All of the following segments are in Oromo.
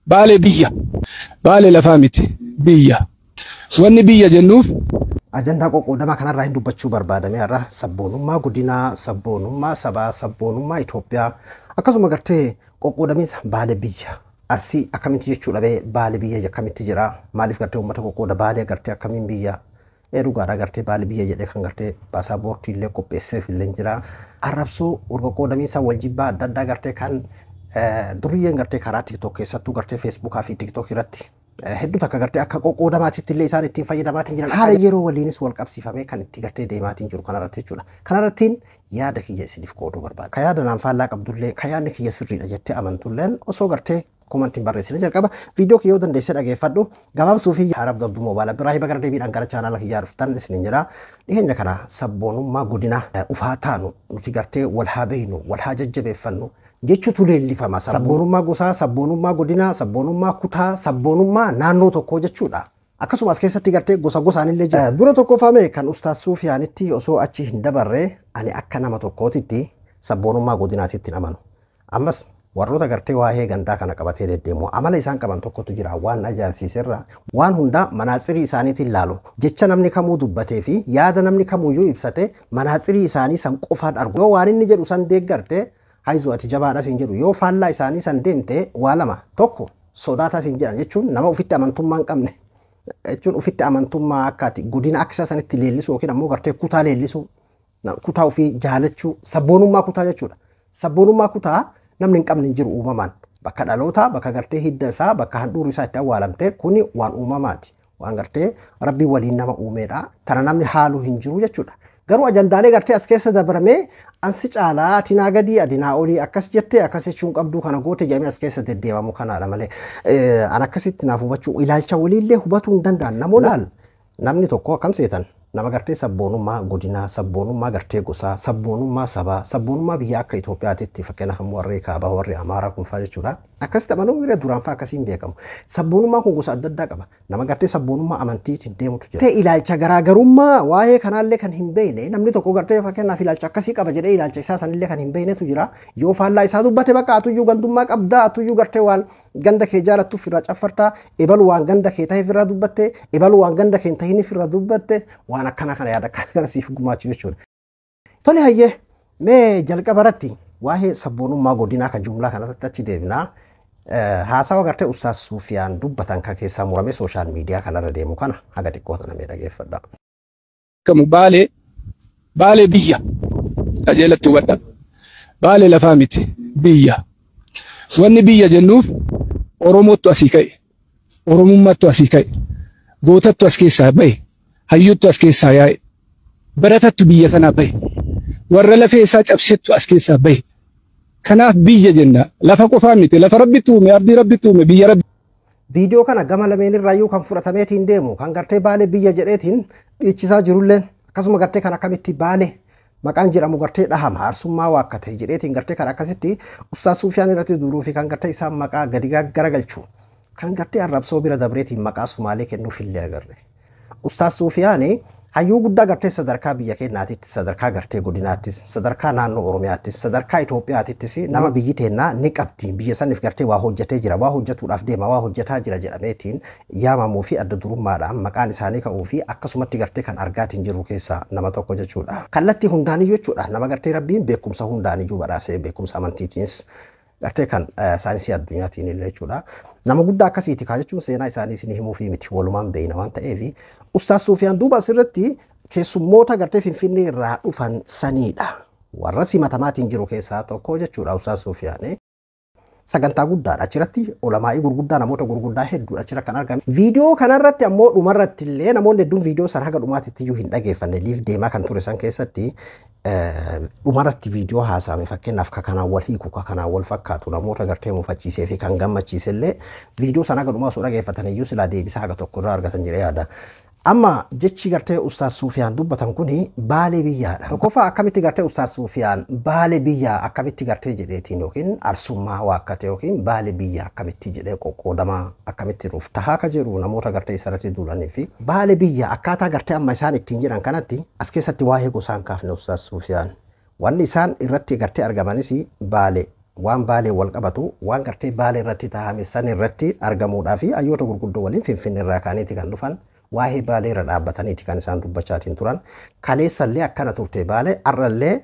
Baale biyya. Baale lafaa miti. Biyya. Wanni biyya jennuuf Ajandaa qoqqoodama kanarraa hin dubbachuu barbaadame irraa sabboonummaa guddinaa, sabboonummaa sabaa, sabboonummaa Itoophiyaa akkasuma gartee qoqqoodamiinsa baale biyya. Asii akkamitti jechuudha baale biyya akkamitti jira? Maaliif gartee uummata qoqqooda baale gartee akkamiin biyya? Dhugaadhaa gartee baale biyya jedhee kan gartee paasapoortii illee qopheesseef illee jira. Arrabsoo qoqqoodamiinsa wal jibbaa adda addaa gartee kan duriyyeen gartee karaa TikTok keessattuu gartee Facebookaa fi TikTok irratti hedduu takka gartee akka qoqqoodamaatitti illee isaan ittiin fayyadamaatiin jiran haala yeroo waliinis wal qabsiifamee kan itti gartee deemaatiin jiru kanarratti jechuudha. Kanarrattiin yaada kiyya isiniif qooduu barbaada. Ka yaada naan faallaa qabdullee ka yaadni kiyya sirriidha jettee amantulleen osoo gartee komantiin barreessine jalqaba viidiyoo kiyya yoo dandeesse dhageeffadhu gabaabsuu fi Arab Abduu Moobaala Biraahi Bagar deebiidhaan gara chaanaala kiyyaa dhuftan isiniin jira. Dhiheenya kana sabboonummaa godina ufaa taanu nuti gartee wal haa beeknu wal haa jajjabeeffannu jechuutu leellifama. Sabboonummaa gosaa, sabboonummaa godinaa, sabboonummaa kutaa, sabboonummaa naannoo tokkoo jechuudha. Akkasumas keessatti gartee gosa gosaanillee jira. Dura tokko fame kan Ustaaz Suufiyaanitti osoo achi hin dabarre ani akka nama tokkootitti sabboonummaa godinaatitti amanu. Ammas warroota gartee waa'ee gandaa kana qabatee deddeemu amala isaan qaban tokkotu jira waan ajaa'ibsiiserra waan hunda manaaxirii isaaniitiin laalu jecha namni kamuu dubbatee fi yaada namni kamuyyuu ibsate manaaxirii isaanii san qofaan argu yoo waan inni jedhu san deeggarte haizu ati jabaadha siin jedhu yoo faallaa isaanii san deemte waa lama tokko sodaata siin jedhan jechuun nama ufitti amantummaa hin qabne jechuun ufitti amantummaa akkaati godina akka sanitti leellisu yookiin ammoo gartee kutaa leellisu kutaa ofii jaalachuu sabboonummaa kutaa jechuudha. Sabboonummaa kutaa namni hin qabne jiru uumamaan bakka dhalootaa bakka gartee hidda isaa bakka handhuurri isaa itti awwaalamte kuni waan uumamaati waan gartee rabbii waliin nama uumeedha tana namni haaluu hin jiru jechuudha. Garuu ajandaalee gartee as keessa dabaramee ansi caalaa atinaa gadii adinaa olii akkas jettee akkas jechuun qabduu kana goote jedhamee as keessa deddeebamu kanaadha malee an akkasitti naaf hubachuu ilaalcha waliillee hubatuu hin danda'an namoonni namni tokko akkam seetan nama gartee sabboonummaa godinaa, sabboonummaa gartee gosaa, sabboonummaa sabaa, sabboonummaa biyya akka Itoophiyaatitti fakkeenyaaf warri kaabaa warri Amaaraa kun fa'aa jechuudha. Akkasitti amanuun bira duraan fa'aa akkasiin beekamu. Sabboonummaa kun gosa adda addaa qaba. Nama gartee sabboonummaa amantiitiin deemutu jira. Ilaalcha garaagarummaa waa'ee kanaallee kan hin beekne namni tokko gartee fakkeenyaaf ilaalcha akkasii qaba jedhee ilaalcha isaa sanillee kan hin beeknetu jira. Yoo faallaa isaa dubbate bakka atuyyuu gandummaa qabdaa atuyyuu gartee waan ganda kee jaalattuuf irraa caffartaa ebalu waan ganda kee ta'eef irraa dubbatte ebalu waan ganda kee hin ta'iniif irraa dubbatte waan akkana kana yaada kana siif gumaachuu jechuudha. Tole hayyee mee jalqaba irratti waa'ee sabboonummaa godinaa kan jumlaa kanarratti achi deebinaa haasawa gartee Ustaaz Suufiyaan dubbatan kan keessaa murame sooshaal miidiyaa kanarra deemu kana haga xiqqoo tana mee dhageeffadhaa. Kamu baale biyya qajeelatti hubadha. Baale lafaa miti biyya. Wanni biyya jennuuf Oromootu asii ka'e. Oromummaattu asii ka'e. Gootattu as keessaa bahe. Hayyuuttu as keessaa yaa'e. Baratattu biyya kanaa bahe. Warra lafee isaa cabsettu as keessaa bahe. Kanaaf biyya jenna. Lafa qofaa miti. Lafa rabbitti uume, ardii rabbitti uume, biyya rabbi. Viidiyoo kana gama lameen irraayyuu kan fudhatameetiin deemu kan gartee baale biyya jedheetiin dhiichisaa jirulleen akkasuma gartee kan akkamitti baale maqaan jedhamu gartee dhahama aarsummaa waakkate jedheetiin gartee kan akkasitti Ustaaz Suufiyaan irratti duruu fi kan gartee isaan maqaa gadi garagalchu kan gartee arrabsoo bira dabreetiin maqaa Sumaalee kennuufillee agarre. Ustaaz Suufiyaan hayyuu guddaa gartee sadarkaa biyya keenyaatitti sadarkaa gartee godinaattis sadarkaa naannoo Oromiyaattis sadarkaa Itoophiyaatittis nama biyyi teennaa ni qabdi biyya saniif gartee waa hojjetee jira waa hojjetuudhaaf deema waa hojjetaa jira jedhameetiin yaamamuu fi adda durummaadhaan maqaan isaanii ka'uu fi akkasumatti gartee kan argaatiin jiru keessaa nama tokko jechuudha. Kallattii hundaaniyyuu jechuudha nama gartee rabbiin beekumsa hundaaniyyuu badhaasee beekumsa amantiitiinis gartee kan saayinsii addunyaatiin illee jechuudha. Nama guddaa akkasiiti kaa jechuun seenaa isaanii isin himuu fi miti walumaan beeyna waan ta'eef Ustaaz Suufiyaan duuba asirratti keessummoota gartee Finfinnee irraa dhufan saniidha. Warra simatamaatiin jiru keessaa tokko jechuudha Ustaaz Suufiyaan. Sagantaa guddaadha achirratti olamaa'ii gurguddaa namoota gurguddaa hedduudha achirra kan argame. Viidiyoo kanarratti ammoo dhumarratti illee namoonni hedduun viidiyoo sana haga dhumaatitti iyyuu hin dhageeffanne liif deemaa kan ture san keessatti dhumarratti viidiyoo haasa'ame fakkeenyaaf kanaan wal hiiku kanaan wal fakkaatu namoota gartee mufachiisee fi kan gammachiise illee viidiyoo sana haga dhumaa osoo dhageeffatan iyyuu silaa deebisaa haga tokko irraa argatan jedhee yaada. Amma jechi gartee Ustaaz Suufiyaan dubbatan kuni baale biyyaadha. Tokkoffaa akkamitti gartee Ustaaz Suufiyaan baale biyyaa akkamitti gartee jedheetiin yookiin arsummaa waakkate yookiin baale biyyaa akkamitti jedhee qoqqoodamaa akkamitti ruuf tahaa ka jedhu namoota gartee isarratti duulanii fi baale biyyaa akkaataa gartee amma isaan ittiin jedhan kanatti as keessatti waa'ee gosaan kaafne Ustaaz Suufiyaan. Wanni isaan irratti gartee argamanis baale waan baalee wal qabatu waan gartee baalee irratti taa'ame san irratti argamuudhaa fi hayyoota gurguddoo waliin Finfinnee irraa kaaniiti kan dhufan waa'ee baalee irra dhaabbataniiti kan isaan dubbachaatiin turan. Kaleessallee akkana turte baalee har'allee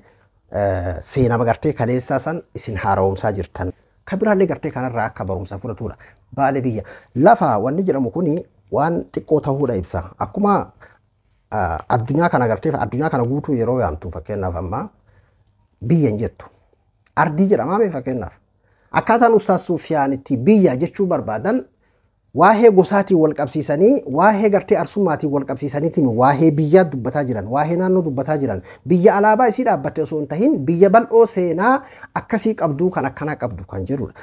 seenama gartee kaleessaa san isin haaromsaa jirtan. Kabiraallee gartee kanarraa akka barumsa fudhatudha. Baalee biyya lafa wanni jedhamu kuni waan xiqqoo ta'uudha ibsa. Akkuma addunyaa kana gartee addunyaa kana guutuu yeroo yaamtu fakkeenyaaf amma biyya hin jettu. Ardii jedhama mee fakkeenyaaf. Akkaataan Ustaaz Suufiyaanitti biyya jechuu barbaadan waa'ee gosaatiin wal qabsiisanii waa'ee gartee arsummaatiin wal qabsiisaniitiin waa'ee biyyaa dubbataa jiran waa'ee naannoo dubbataa jiran biyya alaabaa isii dhaabbatte osoo hin tahin biyya bal'oo seenaa akkasii qabduu kan akkanaa qabdu kan jedhudha.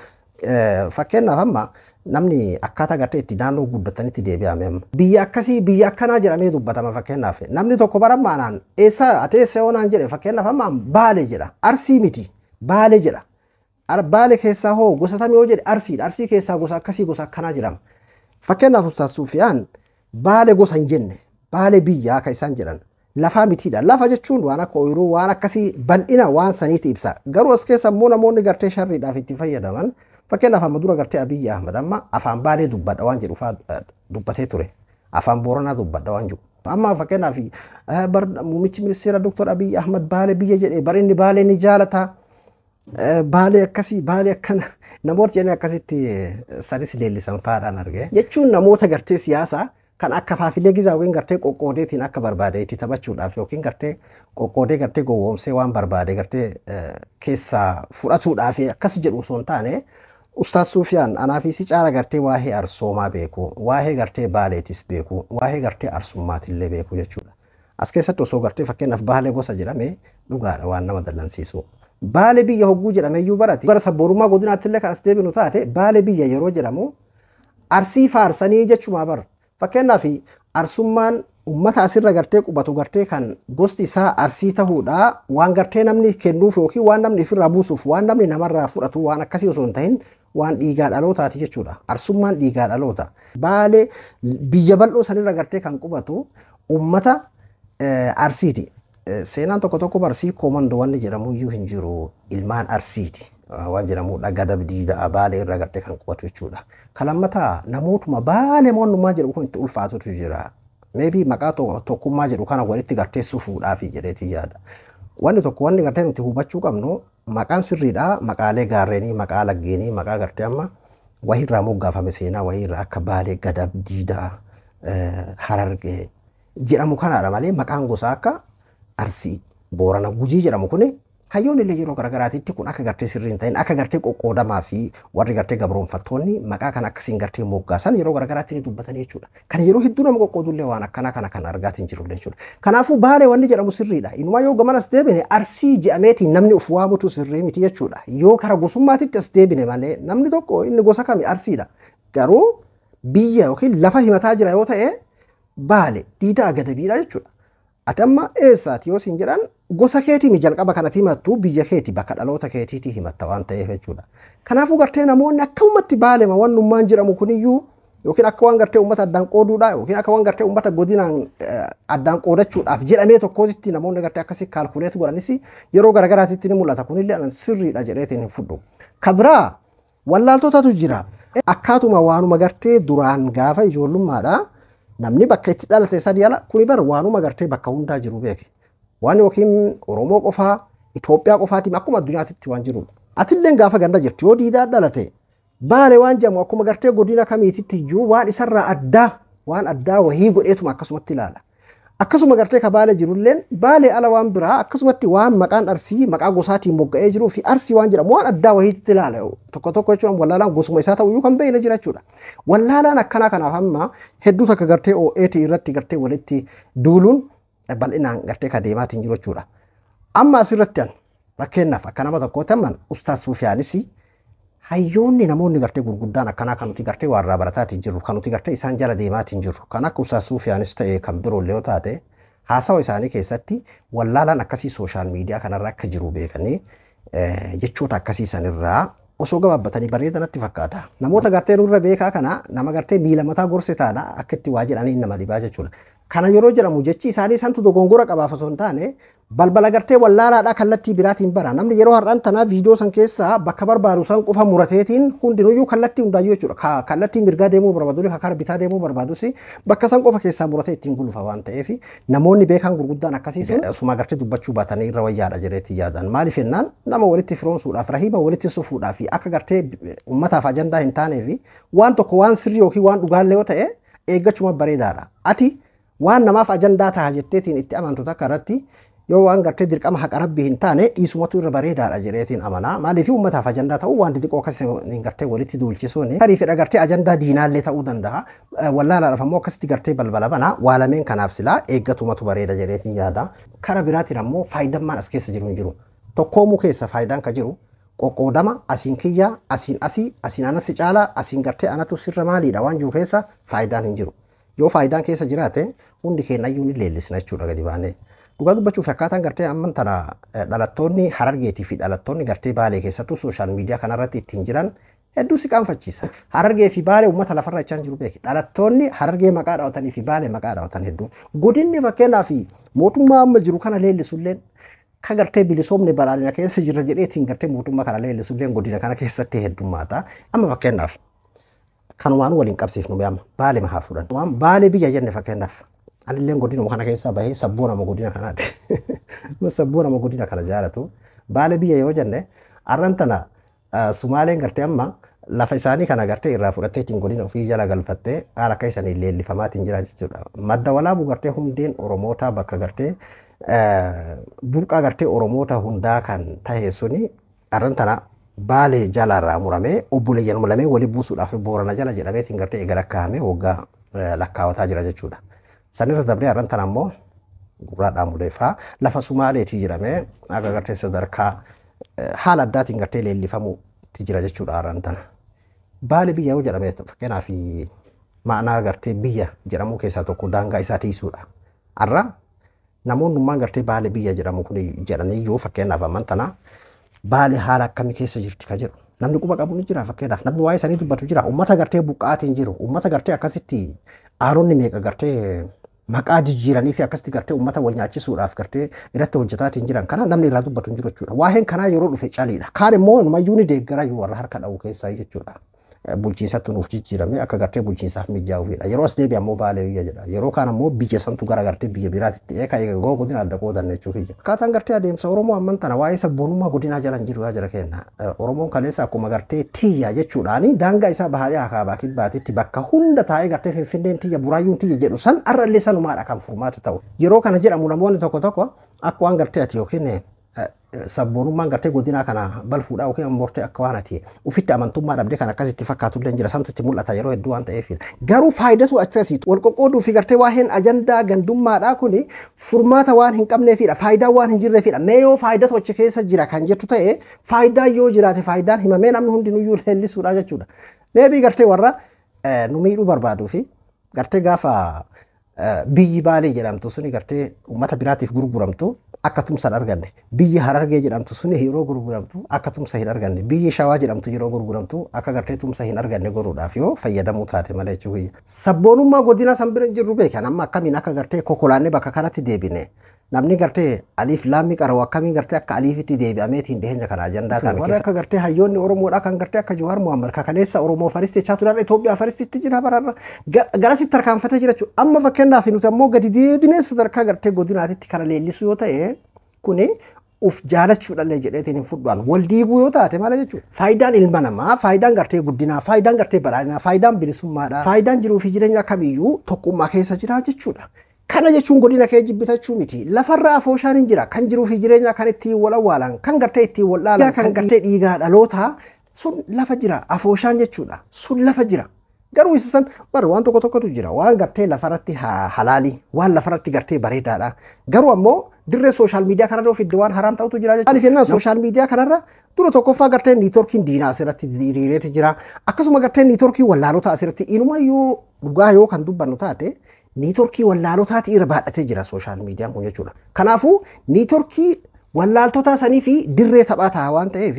Fakkeenyaaf amma namni akkaataa gartee itti naannoo guddatanitti deebi'ame amma biyya akkasii biyya akkanaa jedhamee dubbatama fakkeenyaaf namni tokko barammaanaan eessa ati eessa yoonaan jedhe fakkeenyaaf amma Baalee jedha Arsii miti Baalee jedha. Baalee keessaa hoo gosa tamii yoo jedhe Arsiidha Arsii keessaa gosa akkasii gosa akkanaa jedhama. Fakkeenyaaf Ustaaz Suufiyaan Baalee gosa hin jenne Baalee biyya akka isaan jedhan lafaa mitiidha. Lafa jechuun waan akka ooyiruu waan akkasii bal'ina waan saniiti ibsa. Garuu as keessa immoo namoonni gartee sharriidhaaf itti fayyadaman fakkeenyaaf amma dura gartee Abiyyi Ahmad amma afaan Baalee dubbadha waan jedhu dubbatee ture. Afaan Booranaa dubbadha waan jedhu. Amma fakkeenyaaf muummichi ministeera Dr. Abiyyi Ahmad Baalee biyya jedhee bari inni Baalee ni jaalata. Baalee akkasii Baalee akkana namoota jedhanii akkasitti sanis leellisan faadhaan arge. Jechuun namoota gartee siyaasaa kan akka faafilee gizaa yookiin gartee qoqqoodeetiin akka barbaade itti taphachuudhaaf yookiin gartee qoqqoodee gartee gowwoomsee waan barbaade gartee keessaa fudhatuudhaaf akkas jedhu osoo hin taane Ustaaz Suufiyaan anaa fi si caala gartee waa'ee arsoomaa beeku, waa'ee gartee Baaleetis beeku, waa'ee gartee arsummaatillee beeku jechuudha. As keessatti osoo gartee fakkeenyaaf Baalee gosa jedhame dhugaadha waan nama dallansiisu. Baalee biyya hogguu jedhame iyyuu barate gara sabboonummaa godinaattillee kan as deebinu taate Baalee biyya yeroo jedhamu arsii faarsanii jechumaa bara. Fakkeenyaaf arsummaan uummata asirra gartee qubatu gartee kan gosti isaa arsii ta'uudha waan gartee namni kennuuf yookiin waan namni ofirraa buusuuf waan namni namarraa fudhatu waan akkasii osoo hin tahin waan dhiigaa dhalootaati jechuudha. Arsummaan dhiigaa dhaloota. Baalee biyya bal'oo sanirra gartee kan qubatu uummata arsiiti. Seenaan tokko tokko barsii koomando wanni jedhamu iyyuu hin jiru ilmaan arsiiti waan jedhamudha gadabdiidha Baalee irra gartee kan qubatu jechuudha. Kalammataa namootuma Baalee moonnummaa jedhu kun itti ulfaatutu jira. Maybe maqaa tokkummaa jedhu kana walitti gartee sufuudhaaf jedheeti yaada. Wanni tokko wanni gartee nuti hubachuu qabnu maqaan sirriidha maqaalee gaarreenii maqaa laggeenii maqaa gartee amma wahirraa moggaafame seenaa wahirraa akka Baalee gadabdiidha Harargee jedhamu kanaadha malee maqaan gosa akka Arsii Boorana Gujii jedhamu kun hayyoonni illee yeroo garagaraatitti kun akka gartee sirrii hin ta'in akka gartee qoqqoodamaa fi warri gartee gabroonfattoonni maqaa kana akkasiin gartee moggaasan yeroo garagaraatti ni dubbatanii jechuudha. Kan yeroo hedduu nama qoqqoodullee waan akkana kana kan argaatiin jirullee jechuudha. Kanaafuu Baalee wanni jedhamu sirriidha. Inumaa yoo gamanas deebine Arsii jedhameetiin namni uf waamutu sirrii miti jechuudha. Yoo kara gosummaatitti as deebine malee namni tokko inni gosa kami Arsiidha. Garuu biyya yookiin lafa himataa jira yoo ta'e Baalee diidaa gadabiidha jechuudha. Ati amma eessaati yoo siin jedhan gosa keetii mi jalqaba kanatti himattu biyya keetii bakka dhaloota keetiitii himatta waan ta'eef jechuudha. Kanaafuu gartee namoonni akka ummatti Baalema wannummaan jedhamu kuniyyuu yookiin akka waan gartee ummata addaan qooduudha yookiin akka waan gartee ummata godinaan addaan qoodachuudhaaf jedhamee tokkotti namoonni gartee akkasii kaalkuleet godhanis yeroo garagaraatitti ni mul'ata kunillee anan sirriidha jedheetiin hin fudhu. Kabraa wallaaltotatu jira. Akkaatuma waanuma gartee duraan gaafa ijoollummaadha. Namni bakka itti dhalate sadii ala kuni bar waanuma gartee bakka hundaa jiru beeki. Waan yookiin Oromoo qofaa Itoophiyaa qofaatiin akkuma addunyaatitti waan jirudha. Atilleen gaafa ganda jirtu yoo diidaa dhalate Baalee waan jedhamu akkuma gartee godina kamiititti iyyuu waan isarraa addaa waan addaa wahii godheetuma akkasumatti ilaala. Akkasuma gartee ka Baalee jirulleen Baalee ala waan biraa akkasumatti waan maqaan Arsii maqaa gosaatiin mogga'ee jiruu fi Arsii waan jedhamu waan addaa wahiitti ilaala. Tokko tokko jechuun wallaalaan gosuma isaa ta'uu kan beekne jira jechuudha. Wallaalaan akkanaa kanaaf amma hedduu takka gartee OET irratti gartee walitti duuluun bal'inaan gartee ka deemaatiin jiru jechuudha. Amma asirratti fakkeenyaaf akka nama tokkootti amman Ustaaz Suufiyaanis hayyoonni namoonni gartee gurguddaan akkanaa kan nuti gartee warraa barataatiin jirru kan nuti gartee isaan jala deemaatiin jirru kan akka Ustaaz Suufiyaanis ta'e kan biroollee yoo taate haasawa isaanii keessatti wallaalaan akkasii sooshaal miidiyaa kanarra akka jiru beekanii jechoota akkasii sanirraa osoo gabaabbatanii bareedanatti fakkaata. Namoota gartee nurra beekaa kana nama gartee miila mataa gorse taana akka itti waa jedhanii nama dhibaa jechuudha. Kana yeroo jedhamu jechi isaanii santu dogongora qabaaf osoo hin taane balbala gartee wallaalaadhaa kallattii biraatiin bara namni yeroo har'aan tanaa viidiyoo san keessaa bakka barbaadu san qofa murateetiin hundinuyyuu kallattii hundaayyuu jechuudha kallattii mirgaa deemuu barbaadu karaa bitaa deemuu barbaadus bakka san qofa keessaa muratee ittiin gulufa waan ta'eef namoonni beekan gurguddaan akkasii sun suma gartee dubbachuu baatanii irra wayyaadha jedheetti yaadan maaliif jennaan nama walitti firoomsuudhaaf rahiima walitti sufuudhaaf akka gartee ummataaf ajandaa hin taaneef waan tokko waan sirrii yookiin waan dhugaallee yoo ta'e eeggachuma bareedaadha ati waan namaaf ajandaa ta'a jetteetiin itti amantu takka irratti yoo waan gartee dirqama haqa rabbii hin taane dhiisumatu irra bareedaadha jedheetiin amanaa maaliif ummataaf ajandaa ta'uu waan xixiqqoo akkasii gartee walitti duulchisuun tarii fedha gartee ajandaa diinaallee ta'uu danda'a wallaalaadhaaf ammoo akkasitti gartee balbala banaa waalameen kanaaf silaa eeggatumatu bareeda jedheetiin yaada kara biraatiin ammoo faayidammaan as keessa jiru hin jiru tokkoomuu keessa faayidaan ka jiru qoqqoodama asiin kiyyaa asiin anasi caalaa asiin gartee anatu sirra maaliidha waan jiru keessa faayidaan hin jiru yoo faayidaan keessa jiraate hundi keenyayyuu ni leellisna jechuudha gadi baanee dhugaa dubbachuuf akkaataan gartee amman tana dhalattoonni Harargeetii fi dhalattoonni gartee Baalee keessattuu sooshaal miidiyaa kanarratti ittiin jiran hedduu si qaanfachiisa. Harargee fi Baalee uummata lafarra jechaan jiru beeki. Dhalattoonni Harargee maqaa dhaawatanii fi Baalee maqaa dhaawatan hedduun. Godinni fakkeenyaa fi mootummaa amma jiru kana leellisulleen ka gartee bilisoomne balaalina keessa jirra jedheetiin gartee mootummaa kana leellisulleen godina kana keessatti heddummaata. Amma fakkeenyaaf kanumaan waliin qabsiifnu amma Baalee mahaa fudhan. Waan Baalee biyya jenne fakkeenyaaf. Anilleen godina kana keessa bahee sabboona nama godina kanaati. Sabboona nama godina kana jaalatu. Baalee biyya yoo jenne arran tana Sumaaleen gartee amma lafa isaanii kana gartee irraa fudhattee ittiin godina ofii jala galfattee haala akka isanii leellifamaatiin jira jechuudha. Madda walaabuu gartee hundeen Oromoota bakka gartee burqaa gartee Oromoota hundaa kan ta'e suni arran tana Baalee jalaarraa muramee obboleeyyan lamee walii buusuudhaaf Boorana jala jedhameetiin gartee eega lakkaa'amee waggaa lakkaawataa jira jechuudha. Sanirra dabree arran tana ammoo gurraadhaan buleeffaa lafa Sumaaleetii jedhamee akka gartee sadarkaa haala addaatiin gartee leellifamuutti jira jechuudha arran tana. Baalee biyya yoo jedhame fakkeenyaaf ma'anaa gartee biyya jedhamu keessaa tokko daangaa isaa tiisuudha. Arra namoonnummaan gartee Baalee biyya jedhamu kun jedhanii yoo fakkeenyaaf amman tana Baalee haala akkamii keessa jirti ka jedhu namni quba qabu ni jira fakkeenyaaf namni waa'ee isaanii dubbatu jira uummata gartee buqqaatiin jiru uummata gartee akkasitti aaronni meeqa gartee maqaa jijjiiranii fi akkasitti gartee uummata wal nyaachisuudhaaf gartee irratti hojjetaatiin jiran kana namni irraa dubbatu hin jiru jechuudha. Waa'een kanaa yeroo dhufe caliidha. Kaan immoo numayyuu ni deeggara yoo warra harka dha'u keessaa jechuudha. Bulchiinsatti nuuf jijjiirame akka gartee bulchiinsaaf mijaa'uufidha. Yeroo as deebi'e ammoo Baalee biyya jedha. Yeroo kaan ammoo biyya santu gara gartee biyya biraatitti eega godina adda qoodan jechuudha. Akkaataan gartee adeemsa Oromoo amman tana waa'ee sabboonummaa godinaa jalan jiru yaa jira kenna. Oromoon kaleessa akkuma gartee tiyya jechuudhaani daangaa isaa bahaadhee akaabaa kibbaatitti bakka hunda taa'ee gartee Finfinneen tiyya Buraayyuun tiyya jedhu san arrallee sanumaadha kan furmaata ta'u. Yeroo kana jedhamu namoonni tokko tokko akka waan gartee ati yookiin sabboonummaan gartee godinaa kana balfuudhaa yookiin ammoortee akka waan ati ufitti amantummaa dhabdee kan akkasitti fakkaatullee jira santu itti mul'ata yeroo hedduu waan ta'eef garuu faayidatu akkasiitu wal qoqqooduu fi gartee waa'een ajandaa gandummaadhaa kun furmaata waan hin qabneefidha faayidaa waan hin jirreefidha mee yoo faayidatu achi keessa jira kan jettu ta'e faayidaan yoo jiraate faayidaan himamee namni hundinuyyuu leellisuudha jechuudha. Meebii gartee warra nu miidhuu barbaaduu fi gartee gaafa biyyi Baalee jedhamtu suni gartee uummata biraatiif gurguramtu akka tumsa hin arganne biyyi Harargee jedhamtu suni yeroo gurguramtu akka tumsa hin arganne biyyi Shawaa jedhamtu yeroo gurguramtu akka gartee tumsa hin arganne godhuudhaaf yoo fayyadamuu taate malee jechuudha. Sabboonummaa godina san bira jirru beekan amma akkamiin akka gartee kokolaannee bakka kanatti deebine namni gartee aliif laammi qarawu akkamiin gartee akka aliifitti deebi'ameetiin dhiyeenya kana ajandaa taa'e keessa akka gartee hayyoonni Oromoodhaa kan gartee akka Jawaar Mohaammed kaleessa Oromoo faristi chaatuudhaan Itoophiyaa faristitti jira bararra garasitti tarkaanfatee jira jechuudha. Amma fakkeenyaaf nuti ammoo gadi deebinee sadarkaa gartee godinaatitti kana leellisu yoo ta'e kuni uf jaalachuudhaan jedheetiin hin fudhaan wal diiguu yoo taate malee jechuudha. Faayidaan ilma namaa, faayidaan gartee guddinaa, faayidaan gartee badhaadhinaa, faayidaan bilisummaadhaa, faayidaan jiruu fi jireenya kamiyyuu tokkummaa keessa jira jechuudha. Kana jechuun godina kee jibbitachuu miti. Lafarraa afooshaan hin jira. Kan jiruu fi jireenya kan ittiin wal awwaalan, kan gartee ittiin wal dhaalan, kan gartee dhiigaa dhaloota sun lafa jira. Afooshaan jechuudha. Sun lafa jira. Garuu isa san bar waan tokko tokkotu jira. Waan gartee lafarratti halaalii, waan lafarratti gartee bareedaadha. Garuu ammoo dirree sooshaal miidiyaa kanarra ofidde waan haraam ta'utu jira jechuudha. Maaliif jennaan sooshaal miidiyaa kanarra dura tokkoffaa gartee niitoorkiin diinaa asirratti diriireeti jira. Akkasuma gartee niitoorkii wallaalota asirratti inumayyuu dhugaa yoo kan dubbannu taate niitoorkii wallaalotaati irra baadhatee jira sooshaal miidiyaan kun jechuudha. Kanaafuu niitoorkii wallaaltotaa sanii fi dirree taphaa ta'a waan ta'eef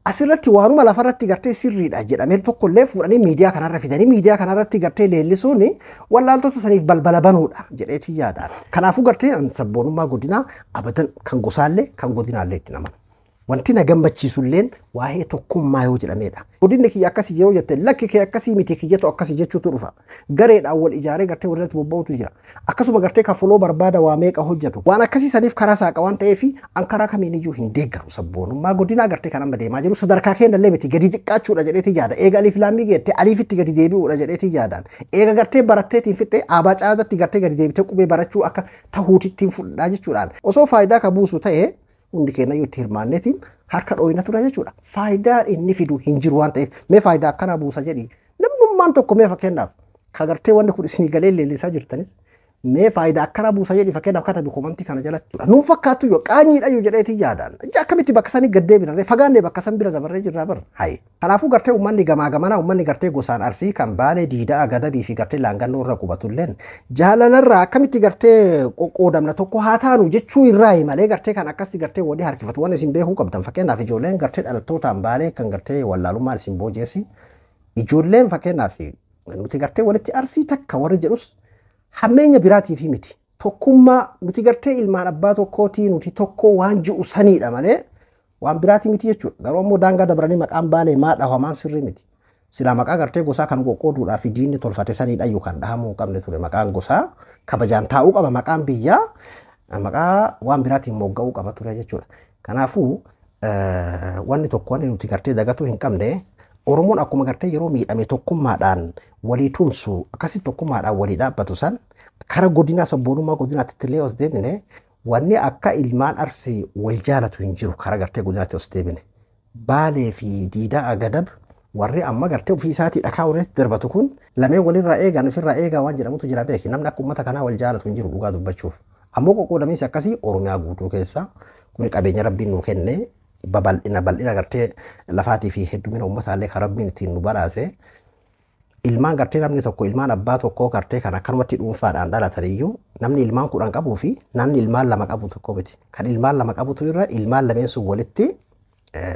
asirratti waanuma lafarratti gartee sirriidha jedhamee tokkollee fuudhanii miidiyaa kanarra fidanii miidiyaa kanarratti gartee leellisuun wallaaltota saniif balbala banuudha jedheetii yaadaan. Kanaafuu gartee sabboonummaa godinaa abadan kan gosaallee kan godinaallee itti namana. Wanti na gammachiisulleen waa'ee tokkummaa yoo jedhamedha. Godinni kiyya akkasii yeroo jette lakki kee akkasii miti kiyyatu akkasii jechuutu dhufa. Gareedhaan wal ijaaree gartee walirratti bobba'utu jira. Akkasuma gartee kafaloo barbaada waa meeqa hojjetu. Waan akkasii saniif karaa saaqa waan ta'eef an karaa kamiiniyyuu hin deeggaru sabboonummaa godinaa gartee kan amma deemaa jiru sadarkaa keenyallee miti gadi xiqqaachuudha jedheetii yaada. Eega aliif laamii geette aliifitti gadi deebi'uudha jedheetii yaadaan. Eega gartee baratteetiin fixxee aabaa caadatti gartee gadi deebitee qubee barachuu akka tahuutittiin fudhadhaa jechuudhaan. Osoo faayidaa ka buusu ta'ee hundi keenya yoo itti hirmaanneetiin harka dhooyina tura jechuudha. Faayidaa inni fidu hin jiru waan ta'eef mee faayidaa akkanaa buusa jedhi namnummaan tokko mee fakkeenyaaf kagartee wanni kun isinii galee leellisaa jirtanis mee faayidaa akkanaa buusa jedhi fakkeenyaaf katabi komantii kana jalatti nuun fakkaattu yoo qaanyiidha yoo jedheetii yaadaan akkamitti bakka sanii gaddee birarree fagaannee bakka san bira dabarree jirraa bara hayi. Kanaafuu gartee uummanni gamaa gamanaa uummanni gartee gosaan Arsii kan Baalee Diidaa Gadabii fi gartee Laangannoo irra qubatulleen jaalalarraa akkamitti gartee qoqqoodamna tokko haa taanu jechuu irraa malee gartee kan akkasti gartee walii harkifatu waan isin beekuu qabdan fakkeenyaaf ijoolleen gartee dhalattootaan Baalee kan gartee wallaalummaan isin boojeessi ijoolleen fakkeenyaaf nuti gartee walitti Arsii takka warri jedhus hammeenya biraatii fi miti tokkummaa nuti gartee ilmaan abbaa tokkootii nuti tokko waan ji'u saniidha malee waan biraatii miti jechuudha. Garuu ammoo daangaa dabranii maqaan Baalee maa dhahamaan sirrii miti. Silaa maqaa gartee gosaa kan qoqqooduudhaa fi diinni tolfate saniidha yookaan dhahamuu qabne ture maqaan gosaa kabajaan taa'uu qaba maqaan biyyaa maqaa waan biraatiin mogga'uu qaba ture jechuudha. Kanaafuu wanni tokko wanni nuti gartee dagatuu hin qabne Oromoon akkuma gartee yeroo miidhame tokkummaadhaan walii tumsu akkasitti tokkummaadhaan walii dhaabbatu san kara godinaa sabboonummaa godinaatti illee os deebine wanni akka ilmaan Arsii wal jaalatu hin jiru kara gartee godinaatti os deebine. Baalee fi Diidaa Gadab warri amma gartee ofii isaatii dhakaa walitti darbatu kun lameen walirraa eegan ofirraa eegaa waan jedhamutu jira beeki namni akka uummata kanaa wal jaalatu hin jiru dhugaa dubbachuuf. Ammoo qoqqoodamiinsi akkasii Oromiyaa guutuu keessa kun qabeenya rabbiin nuu kenne bal'ina gartee lafaatii fi heddumina uummataallee kan rabbiin ittiin nu badhaase ilmaan gartee namni tokko ilmaan abbaa tokkoo gartee kan akkanumatti dhuunfaadhaan dhalatan iyyuu namni ilmaan 10 qabuu fi namni ilmaan 2 qabu tokko miti. Kan ilmaan 2 qabutu irra ilmaan lameen sun walitti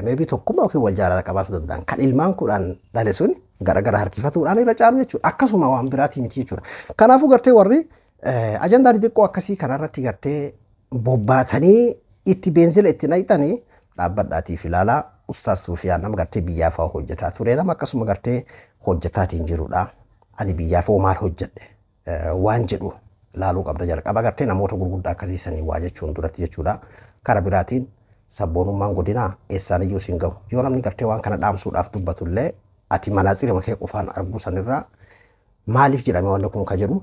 meebii tokkummaa yookiin wal jaalala qabaatu danda'an. Kan ilmaan 10 dhale sun gara harkifatuudhaan irra caalu jechuudha. Akkasuma waan biraatii miti jechuudha. Kanaafuu gartee warri ajandaa xixiqqoo akkasii kanarratti gartee bobbaatanii itti beenzila itti naqxanii dhaabbadhaatiif ilaalaa Ustaas Sufiyaan nama gartee biyyaaf hojjetaa ture nama akkasuma gartee hojjetaatiin jirudha. Ani biyyaaf maal hojjedhe waan jedhu laaluu qabda jalqaba gartee namoota gurguddaa akkasii sanii waa jechuun duratti jechuudha. Kara biraatiin sabboonummaan godinaa eessaan iyyuu siin gahu. Yoo namni gartee waan kana dhaamsuudhaaf dubbatullee ati manaatsirima kee qofaan arguu sanirraa maaliif jedhame wanni kun ka jedhu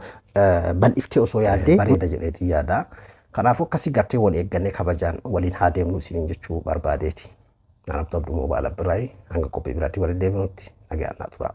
bal'iftee osoo yaaddee bareeda jedheetii yaada. Kanaafuu akkasii gartee wal eeggannee kabajaan waliin haa deemnu isiniin jechuu barbaadeeti. Naannoo Abduu Mobaala Biraayii hanga qophii biraatti waliin deebinutti nagaan naa tura.